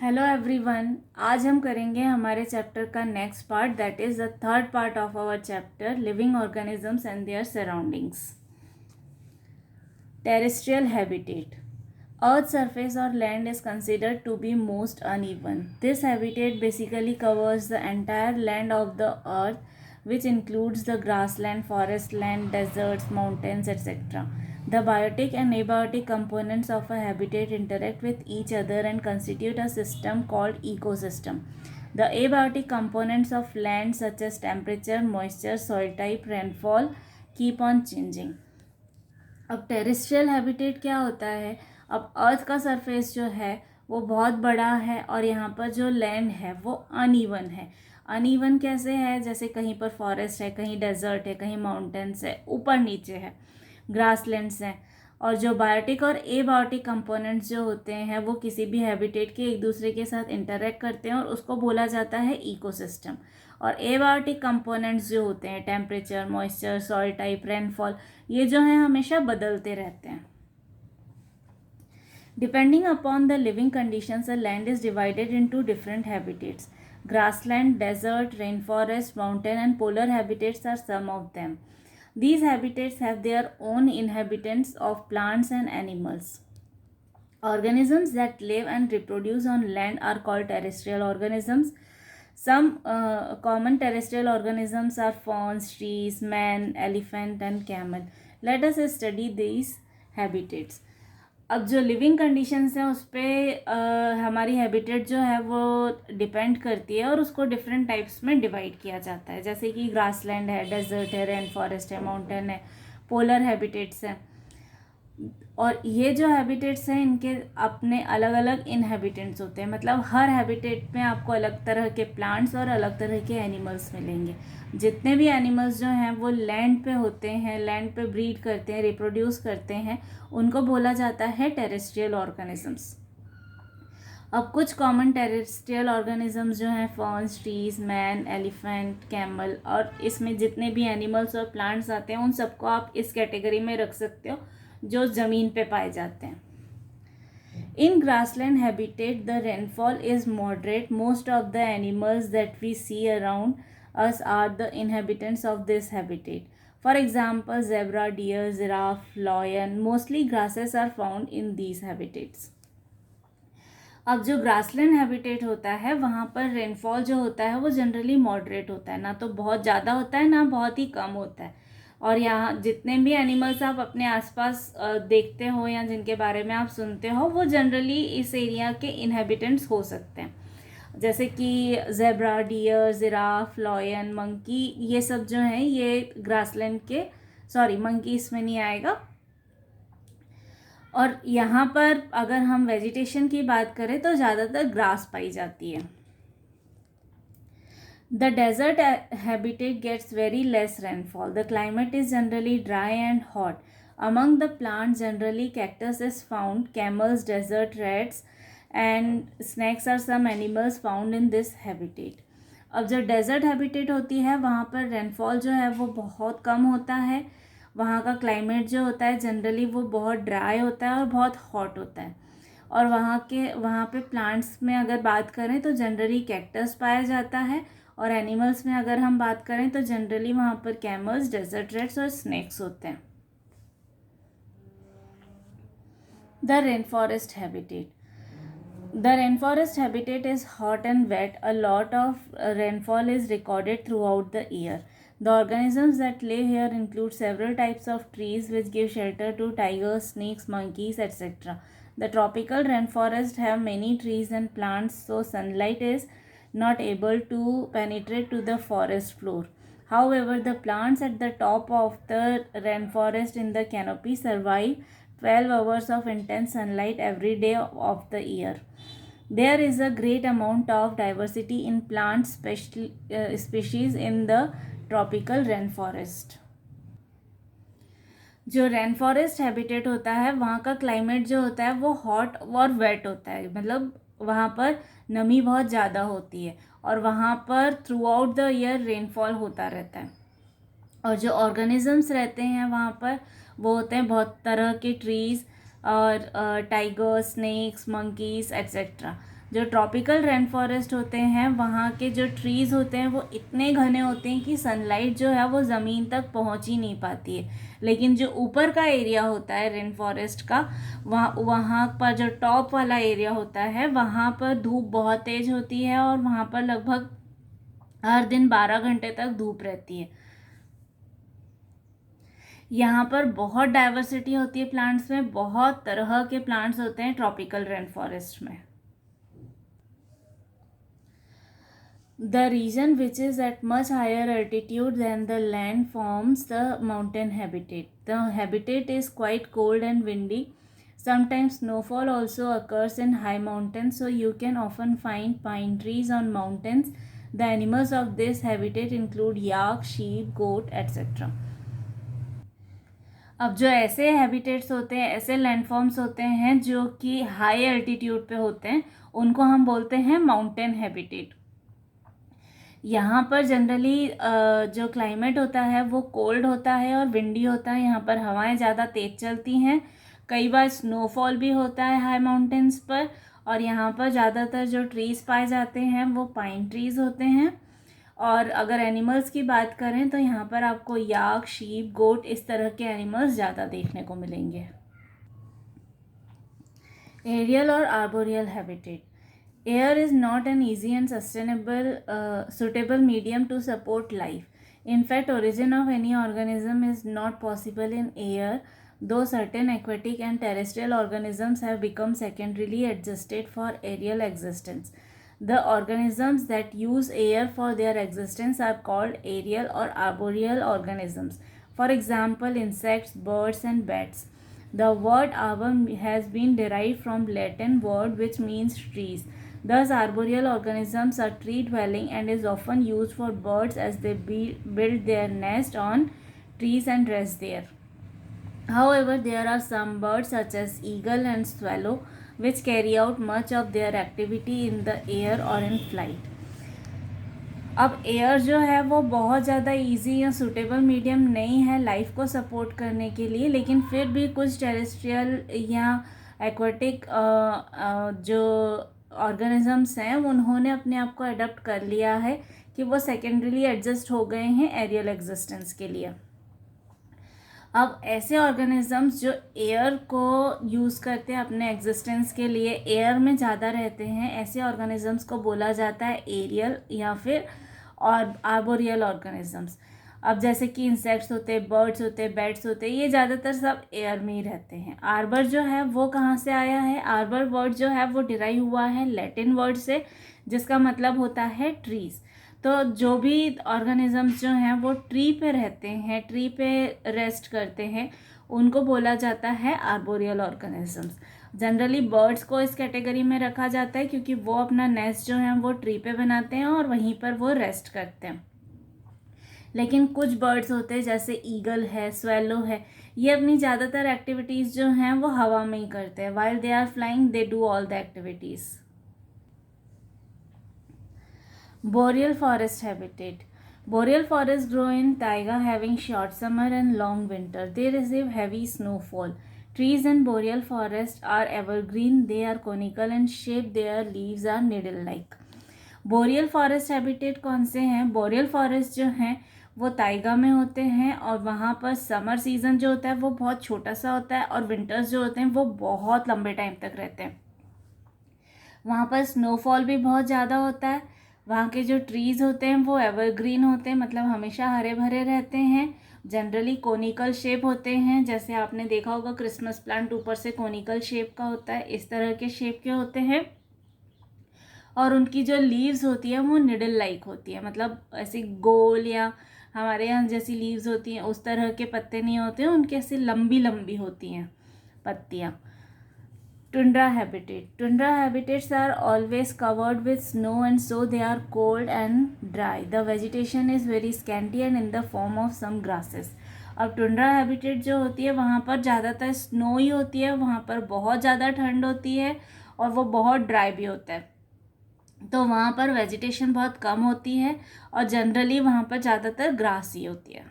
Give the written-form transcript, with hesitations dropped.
Hello everyone, आज हम करेंगे हमारे चैप्टर का next part, that is the third part of our chapter living organisms and their surroundings. Terrestrial habitat. Earth's surface or land is considered to be most uneven. This habitat basically covers the entire land of the earth, which includes the grassland, forest land, deserts, mountains, etc. The biotic and abiotic components of a habitat interact with each other and constitute a system called ecosystem. The abiotic components of land, such as temperature, moisture, soil type, rainfall, keep on changing. अब terrestrial habitat क्या होता है? अब अर्थ का surface जो है वो बहुत बड़ा है और यहाँ पर जो लैंड है वो अनइवन है. अनइवन कैसे है? जैसे कहीं पर फॉरेस्ट है, कहीं डेजर्ट है, कहीं माउंटेन्स है, ऊपर नीचे है, ग्रासलैंड्स हैं. और जो बायोटिक और एबायोटिक कंपोनेंट्स जो होते हैं वो किसी भी हैबिटेट के एक दूसरे के साथ इंटरेक्ट करते हैं और उसको बोला जाता है इकोसिस्टम. और एबायोटिक कंपोनेंट्स जो होते हैं, temperature, moisture, soil type, rainfall, ये जो है हमेशा बदलते रहते हैं. Depending upon the living conditions, a land is divided into different habitats. Grassland, desert, rain forest, mountain and polar habitats are some of them. These habitats have their own inhabitants of plants and animals. Organisms that live and reproduce on land are called terrestrial organisms. Some common terrestrial organisms are fawns, trees, man, elephant, and camel. Let us study these habitats. अब जो living conditions हैं उस पर हमारी habitat जो है वो depend करती है और उसको डिफरेंट टाइप्स में डिवाइड किया जाता है. जैसे कि ग्रासलैंड है, डेजर्ट है, रेन फॉरेस्ट है, माउंटेन है, पोलर हैबिटेट्स हैं. और ये जो हैबिटेट्स हैं इनके अपने अलग अलग इनहेबिटेंट्स होते हैं. मतलब हर हैबिटेट में आपको अलग तरह के प्लांट्स और अलग तरह के एनिमल्स मिलेंगे. जितने भी एनिमल्स जो हैं वो लैंड पे होते हैं, लैंड पे ब्रीड करते हैं, रिप्रोड्यूस करते हैं, उनको बोला जाता है टेरेस्ट्रियल ऑर्गेनिजम्स. अब कुछ कॉमन टेरेस्ट्रियल ऑर्गेनिजम्स जो हैं, फॉर्न्स, ट्रीज, मैन, एलिफेंट, कैमल, और इसमें जितने भी एनिमल्स और प्लांट्स आते हैं उन सबको आप इस कैटेगरी में रख सकते हो जो ज़मीन पे पाए जाते हैं. In grassland habitat, the rainfall is moderate. Most of the animals that we see around us are the inhabitants of this habitat. For example, zebra, deer, giraffe, lion. Mostly grasses are found in these habitats. अब जो grassland habitat होता है वहाँ पर rainfall जो होता है वो जनरली मॉडरेट होता है. ना तो बहुत ज़्यादा होता है, ना बहुत ही कम होता है. और यहाँ जितने भी एनिमल्स आप अपने आसपास देखते हो या जिनके बारे में आप सुनते हो वो जनरली इस एरिया के इनहेबिटेंट्स हो सकते हैं. जैसे कि zebra, deer, giraffe, lion, monkey, ये सब जो हैं ये ग्रासलैंड के, सॉरी मंकी इसमें नहीं आएगा. और यहाँ पर अगर हम वेजिटेशन की बात करें तो ज़्यादातर ग्रास पाई जाती है. The desert habitat gets very less rainfall. The climate is generally dry and hot. Among the plants, generally cactus is found, camels, desert rats, and snakes are some animals found in this habitat. अब जो desert habitat होती है वहाँ पर rainfall जो है वो बहुत कम होता है. वहाँ का क्लाइमेट जो होता है जनरली वो बहुत ड्राई होता है और बहुत हॉट होता है. और वहाँ पे प्लांट्स में अगर बात करें तो जनरली कैक्टस पाया जाता है. और एनिमल्स में अगर हम बात करें तो जनरली वहाँ पर कैमल्स, डेजर्ट रैट्स और स्नेक्स होते हैं. The rain forest habitat. The rain forest habitat is hot and wet. A lot of rainfall is recorded throughout the year. The organisms that live here include several types of trees which give shelter to tigers, snakes, monkeys, etc. The tropical rainforest have many trees and plants, so sunlight is not able to penetrate to the forest floor. However, the plants at the top of the rainforest in the canopy survive 12 hours of intense sunlight every day of the year. There is a great amount of diversity in plant species in the tropical rain forest. जो rain forest habitat होता है वहाँ का climate जो होता है वो hot और वेट होता है. मतलब वहाँ पर नमी बहुत ज़्यादा होती है और वहाँ पर through out the year rainfall होता रहता है. और जो ऑर्गेनिजम्स रहते हैं वहाँ पर वो होते हैं बहुत तरह के ट्रीज़ और टाइगर, स्नेक्स, मंकीज, एट्सेट्रा. जो ट्रॉपिकल रेन फॉरेस्ट होते हैं वहाँ के जो ट्रीज़ होते हैं वो इतने घने होते हैं कि सनलाइट जो है वो ज़मीन तक पहुँच ही नहीं पाती है। लेकिन जो ऊपर का एरिया होता है रेन फॉरेस्ट का, वहाँ पर जो टॉप वाला एरिया होता है वहाँ पर धूप बहुत तेज़ होती है और वहाँ पर लगभग हर दिन 12 घंटे तक धूप रहती है। यहाँ पर बहुत डाइवर्सिटी होती है प्लांट्स में, बहुत तरह के प्लांट्स होते हैं ट्रॉपिकल रेन फॉरेस्ट में। The region which is at much higher altitude than the land forms the mountain habitat. The habitat is quite cold and windy. Sometimes snowfall also occurs in high mountains, so you can often find pine trees on mountains. The animals of this habitat include yak, sheep, goat, etc. अब जो ऐसे habitats होते हैं, ऐसे landforms होते हैं जो कि हाई एल्टीट्यूड पे होते हैं, उनको हम बोलते हैं माउंटेन हैबिटेट। यहाँ पर जनरली जो क्लाइमेट होता है वो कोल्ड होता है और विंडी होता है। यहाँ पर हवाएं ज़्यादा तेज़ चलती हैं, कई बार स्नोफॉल भी होता है हाई माउंटेन्स पर। और यहाँ पर ज़्यादातर जो ट्रीज़ पाए जाते हैं वो पाइन ट्रीज़ होते हैं। और अगर एनिमल्स की बात करें तो यहाँ पर आपको याक, शीप, गोट इस तरह के एनिमल्स ज़्यादा देखने को मिलेंगे। एरियल और arboreal habitat. Air is not an easy and suitable medium to support life. In fact, origin of any organism is not possible in air, though certain aquatic and terrestrial organisms have become secondarily adjusted for aerial existence. The organisms that use air for their existence are called aerial or arboreal organisms. For example, insects, birds, and bats. The word arbor has been derived from Latin word which means trees. Thus, arboreal organisms are tree-dwelling and is often used for birds as they build their nest on trees and rest there. However, there are some birds such as eagle and swallow which carry out much of their activity in the air or in flight. अब air जो है वो बहुत ज़्यादा easy या suitable medium नहीं है life को सपोर्ट करने के लिए, लेकिन फिर भी कुछ टेरेस्ट्रियल या एक्वाटिक जो ऑर्गेनिजम्स हैं उन्होंने अपने आप को अडॉप्ट कर लिया है कि वो सेकेंडरीली एडजस्ट हो गए हैं एरियल एग्जिस्टेंस के लिए। अब ऐसे ऑर्गेनिजम्स जो एयर को यूज़ करते हैं अपने एग्जिस्टेंस के लिए, एयर में ज़्यादा रहते हैं, ऐसे ऑर्गेनिजम्स को बोला जाता है एरियल या फिर और आर्बोरियल ऑर्गेनिजम्स। अब जैसे कि इंसेक्ट्स होते हैं, बर्ड्स होते हैं, बैट्स होते हैं, ये ज़्यादातर सब एयर में ही रहते हैं। आर्बर जो है वो कहाँ से आया है? आर्बर वर्ड जो है वो डिराइव हुआ है लैटिन वर्ड से, जिसका मतलब होता है ट्रीज़। तो जो भी ऑर्गेनिजम्स जो हैं वो ट्री पे रहते हैं, ट्री पे रेस्ट करते हैं, उनको बोला जाता है आर्बोरियल ऑर्गेनिजम्स। जनरली बर्ड्स को इस कैटेगरी में रखा जाता है क्योंकि वो अपना नेस्ट जो है वो ट्री पे बनाते हैं और वहीं पर वो रेस्ट करते हैं। लेकिन कुछ बर्ड्स होते हैं जैसे ईगल है, स्वेलो है, ये अपनी ज़्यादातर एक्टिविटीज़ जो हैं वो हवा में ही करते हैं। While they are flying they do all the activities. Boreal forest habitat. Boreal forests grow in taiga having short summer and long winter. They receive heavy snowfall. Trees in boreal forest are evergreen. They are conical in shape. Their leaves are needle-like. Boreal forest habitat कौन से हैं? Boreal forest जो हैं वो taiga में होते हैं और वहाँ पर समर सीजन जो होता है वो बहुत छोटा सा होता है और विंटर्स जो होते हैं वो बहुत लंबे टाइम तक रहते हैं। वहाँ पर स्नोफॉल भी बहुत ज़्यादा होता है। वहाँ के जो ट्रीज़ होते हैं वो एवरग्रीन होते हैं, मतलब हमेशा हरे भरे रहते हैं। जनरली कोनिकल शेप होते हैं, जैसे आपने देखा होगा क्रिसमस प्लांट ऊपर से कोनिकल शेप का होता है, इस तरह के शेप के होते हैं। और उनकी जो लीव्स होती है वो निडल लाइक होती है, मतलब ऐसी गोल या हमारे यहाँ जैसी लीव्स होती हैं उस तरह के पत्ते नहीं होते हैं, उनकी ऐसी लंबी लंबी होती हैं पत्तियाँ। Tundra habitat. Tundra habitats are always covered with snow and so they are cold and dry. The vegetation is very scanty and in the form of some grasses. अब टुंड्रा हैबिटेट जो होती है वहाँ पर ज़्यादातर स्नो ही होती है, वहाँ पर बहुत ज़्यादा ठंड होती है और वो बहुत ड्राई भी होता है, तो वहाँ पर वेजिटेशन बहुत कम होती है और जनरली वहाँ पर ज़्यादातर ग्रास ही होती है।